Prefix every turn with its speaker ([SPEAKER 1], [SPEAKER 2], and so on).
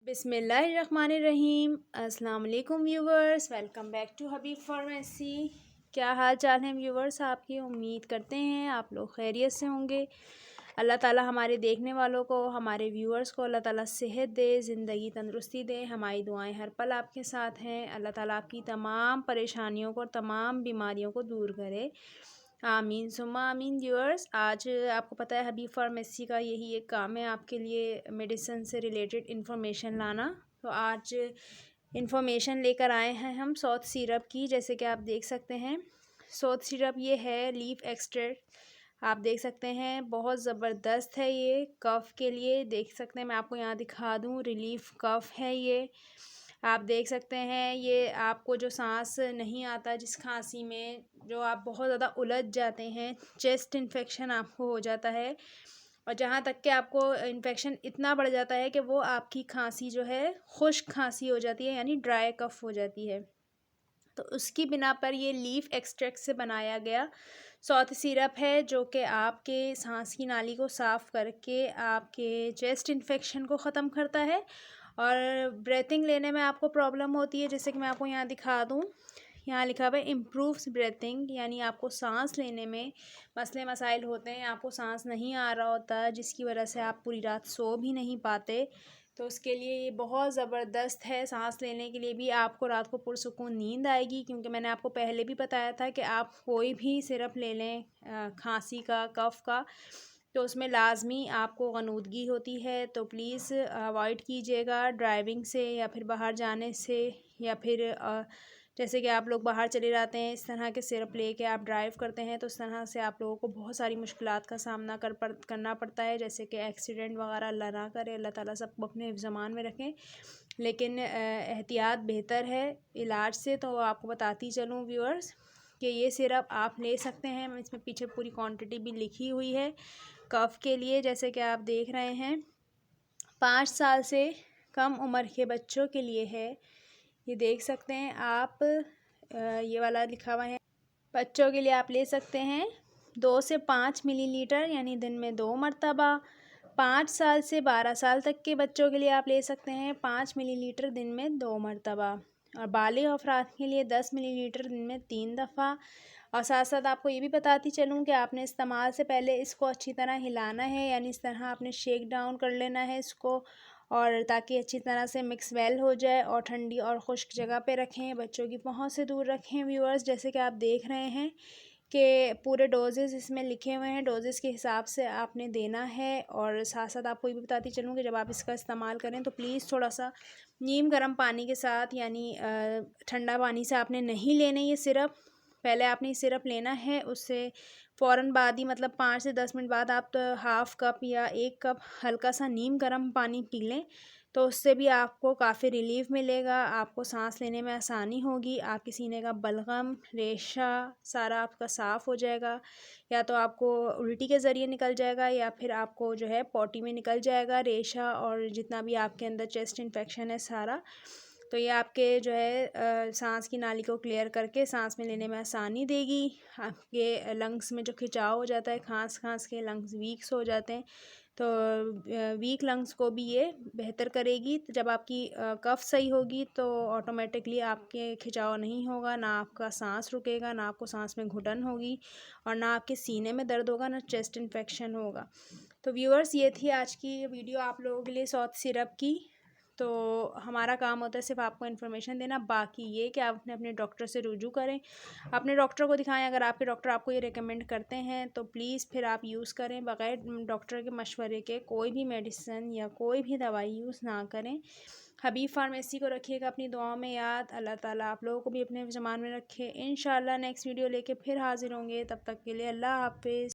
[SPEAKER 1] बिस्मिल्लाहिर्रहमानिर्रहीम। अस्सलाम वालेकुम viewers, welcome back to Habib pharmacy. क्या हाल चाल है व्यूवर्स आपकी? उम्मीद करते हैं आप लोग खैरियत से होंगे। अल्लाह ताला हमारे देखने वालों को, हमारे व्यूवर्स को अल्लाह ताला सेहत दे, ज़िंदगी तंदुरुस्ती दे। हमारी दुआएं हर पल आपके साथ हैं। अल्लाह ताला आपकी तमाम परेशानियों को और तमाम बीमारियों को दूर करे। आमीन सुम्मा आमीन। व्यूअर्स, आज आपको पता है हबीब फार्मेसी का यही एक काम है, आपके लिए मेडिसिन से रिलेटेड इन्फॉर्मेशन लाना। तो आज इन्फॉर्मेशन लेकर आए हैं हम सौथ सिरप की। जैसे कि आप देख सकते हैं, सौथ सिरप ये है लीफ एक्सट्रैक्ट। आप देख सकते हैं बहुत ज़बरदस्त है ये कफ़ के लिए। देख सकते हैं, मैं आपको यहाँ दिखा दूँ, रिलीफ कफ़ है ये। आप देख सकते हैं ये आपको जो सांस नहीं आता जिस खांसी में, जो आप बहुत ज़्यादा उलझ जाते हैं, चेस्ट इन्फेक्शन आपको हो जाता है और जहाँ तक कि आपको इन्फेक्शन इतना बढ़ जाता है कि वो आपकी खांसी जो है खुश्क खांसी हो जाती है, यानी ड्राई कफ़ हो जाती है। तो उसकी बिना पर ये लीफ एक्सट्रैक्ट से बनाया गया सौथ सिरप है, जो कि आपके सांस की नाली को साफ़ करके आपके चेस्ट इन्फेक्शन को ख़त्म करता है। और ब्रीथिंग लेने में आपको प्रॉब्लम होती है, जैसे कि मैं आपको यहाँ दिखा दूँ, यहाँ लिखा हुआ है इम्प्रूव्स ब्रीथिंग, यानी आपको सांस लेने में मसले मसाइल होते हैं, आपको सांस नहीं आ रहा होता, जिसकी वजह से आप पूरी रात सो भी नहीं पाते। तो उसके लिए ये बहुत ज़बरदस्त है। सांस लेने के लिए भी आपको रात को पुरसुकून नींद आएगी, क्योंकि मैंने आपको पहले भी बताया था कि आप कोई भी सिरप ले लें खांसी का, कफ़ का, तो उसमें लाजमी आपको गनूदगी होती है। तो प्लीज़ अवॉइड कीजिएगा ड्राइविंग से या फिर बाहर जाने से, या फिर जैसे कि आप लोग बाहर चले जाते हैं, इस तरह के सिरप लेके आप ड्राइव करते हैं, तो इस तरह से आप लोगों को बहुत सारी मुश्किलात का सामना करना पड़ता है, जैसे कि एक्सीडेंट वगैरह अल्लाह ना करे, अल्लाह ताला सबको अपने ज़मान में रखें। लेकिन एहतियात बेहतर है इलाज से। तो आपको बताती चलूँ व्यूअर्स कि ये सिरप आप ले सकते हैं, इसमें पीछे पूरी क्वांटिटी भी लिखी हुई है कफ़ के लिए। जैसे कि आप देख रहे हैं, 5 साल से कम उम्र के बच्चों के लिए है, ये देख सकते हैं आप। ये वाला लिखा हुआ है, बच्चों के लिए आप ले सकते हैं 2 से 5 मिलीलीटर, यानी दिन में 2 मरतबा। 5 साल से 12 साल तक के बच्चों के लिए आप ले सकते हैं 5 मिलीलीटर दिन में 2 मरतबा। और बालिग अफराद के लिए 10 मिलीलीटर दिन में 3 दफ़ा। और साथ साथ आपको ये भी बताती चलूँ कि आपने इस्तेमाल से पहले इसको अच्छी तरह हिलाना है, यानी इस तरह आपने शेक डाउन कर लेना है इसको, और ताकि अच्छी तरह से मिक्स वेल हो जाए। और ठंडी और खुश्क जगह पे रखें, बच्चों की पहुंच से दूर रखें। व्यूअर्स, जैसे कि आप देख रहे हैं कि पूरे डोजेज़ इसमें लिखे हुए हैं, डोजेज़ के हिसाब से आपने देना है। और साथ साथ आपको ये भी बताती चलूँ कि जब आप इसका इस्तेमाल करें तो प्लीज़ थोड़ा सा नीम गर्म पानी के साथ, यानी ठंडा पानी से आपने नहीं लेने ये सिरप। पहले आपने ये सिरप लेना है, उससे फ़ौरन बाद ही, मतलब 5 से 10 मिनट बाद आप तो हाफ़ कप या 1 कप हल्का सा नीम गर्म पानी पी लें, तो उससे भी आपको काफ़ी रिलीफ़ मिलेगा, आपको सांस लेने में आसानी होगी, आपके सीने का बलगम, रेशा सारा आपका साफ़ हो जाएगा। या तो आपको उल्टी के ज़रिए निकल जाएगा, या फिर आपको जो है पॉटी में निकल जाएगा रेशा, और जितना भी आपके अंदर चेस्ट इन्फेक्शन है सारा। तो ये आपके जो है सांस की नाली को क्लियर करके सांस में लेने में आसानी देगी। आपके लंग्स में जो खिंचाव हो जाता है, खांस के लंग्स वीक्स हो जाते हैं, तो वीक लंग्स को भी ये बेहतर करेगी। तो जब आपकी कफ़ सही होगी तो ऑटोमेटिकली आपके खिंचाव नहीं होगा, ना आपका सांस रुकेगा, ना आपको सांस में घुटन होगी, और ना आपके सीने में दर्द होगा, ना चेस्ट इन्फेक्शन होगा। तो व्यूअर्स, ये थी आज की वीडियो आप लोगों के लिए सौथ सिरप की। तो हमारा काम होता है सिर्फ आपको इन्फॉर्मेशन देना, बाकी ये कि आप अपने डॉक्टर से रुजू करें, अपने डॉक्टर को दिखाएं। अगर आपके डॉक्टर आपको ये रिकमेंड करते हैं तो प्लीज़ फिर आप यूज़ करें, बग़ैर डॉक्टर के मशवरे के कोई भी मेडिसिन या कोई भी दवाई यूज़ ना करें। हबीब फार्मेसी को रखिएगा अपनी दुआओं में याद। अल्लाह ताला आप लोगों को भी अपने ज़मान में रखे। इंशाल्लाह नेक्स्ट वीडियो लेके फिर हाज़िर होंगे, तब तक के लिए अल्लाह हाफ़िज़।